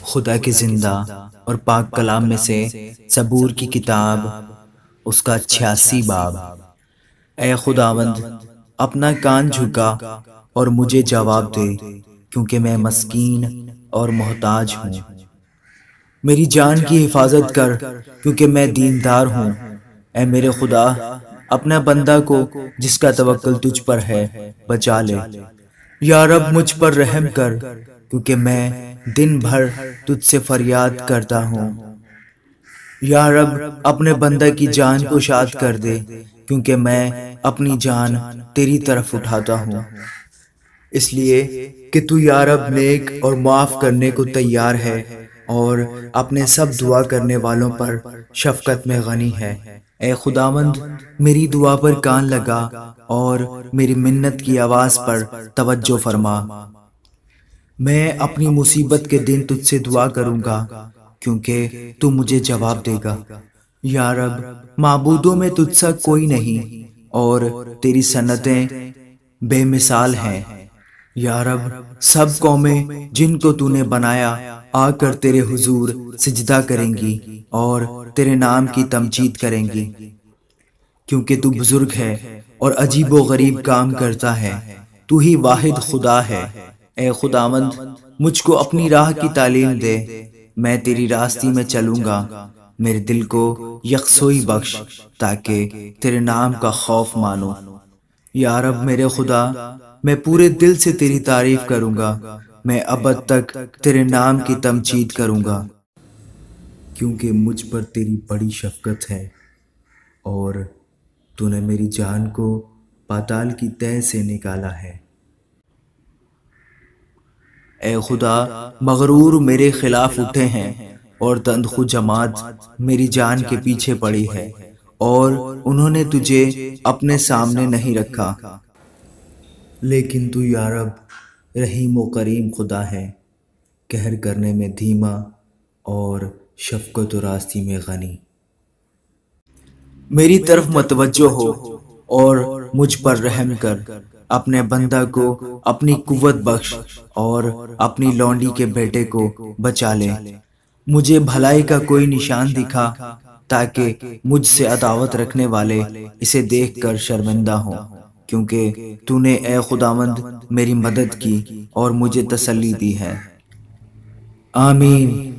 خدا کے زندہ اور پاک کلام میں سے زبور کی کتاب، اس کا 86 باب۔ اے خداوند، اپنا کان جھکا اور مجھے جواب دے، کیونکہ میں مسکین اور محتاج ہوں۔ میری جان کی حفاظت کر، کیونکہ میں دیندار ہوں۔ اے میرے خدا، اپنا بندہ کو جس کا توکل تجھ پر ہے بچا لے۔ یا رب، مجھ پر رحم کر، کیونکہ میں دن بھر تجھ سے فریاد کرتا ہوں۔ یا رب، اپنے بندہ کی جان کو شاد کر دے، کیونکہ میں اپنی جان تیری طرف اٹھاتا ہوں۔ اس لیے کہ تو یا رب نیک اور معاف کرنے کو تیار ہے، اور اپنے سب دعا کرنے والوں پر شفقت میں غنی ہے۔ اے خداوند، میری دعا پر کان لگا اور میری منت کی آواز پر توجہ فرما۔ میں اپنی مصیبت کے دن تجھ سے دعا کروں گا، کیونکہ تو مجھے جواب دے گا۔ یا رب، معبودوں میں تجھ سا کوئی نہیں، اور تیری صنعتیں بے مثال ہیں۔ یا رب، سب قومیں جن کو تو نے بنایا آ کر تیرے حضور سجدہ کریں گی اور تیرے نام کی تمجید کریں گی، کیونکہ تو بزرگ ہے اور عجیب و غریب کام کرتا ہے۔ تو ہی واحد خدا ہے۔ اے خداوند، مجھ کو اپنی راہ کی تعلیم دے، میں تیری راستی میں چلوں گا۔ میرے دل کو یکسوئی بخش، تاکہ تیرے نام کا خوف مانوں۔ یا رب میرے خدا، میں پورے دل سے تیری تعریف کروں گا۔ میں ابد تک تیرے نام کی تمجید کروں گا، کیونکہ مجھ پر تیری بڑی شفقت ہے، اور تو نے میری جان کو پاتال کی تہہ سے نکالا ہے۔ اے خدا، مغرور میرے خلاف اٹھے ہیں، اور تندخو جماعت میری جان کے پیچھے پڑی ہے، اور انہوں نے تجھے اپنے سامنے نہیں رکھا۔ لیکن تو یا رب رحیم و کریم خدا ہے، قہر کرنے میں دھیما اور شفقت و راستی میں غنی۔ میری طرف متوجہ ہو اور مجھ پر رحم کر، اپنے بندہ کو اپنی قوت بخش، اور اپنی لونڈی کے بیٹے کو بچا لے۔ مجھے بھلائی کا کوئی نشان دکھا، تاکہ مجھ سے عداوت رکھنے والے اسے دیکھ کر شرمندہ ہوں، کیونکہ تو نے اے خداوند میری مدد کی اور مجھے تسلی دی ہے۔ آمین۔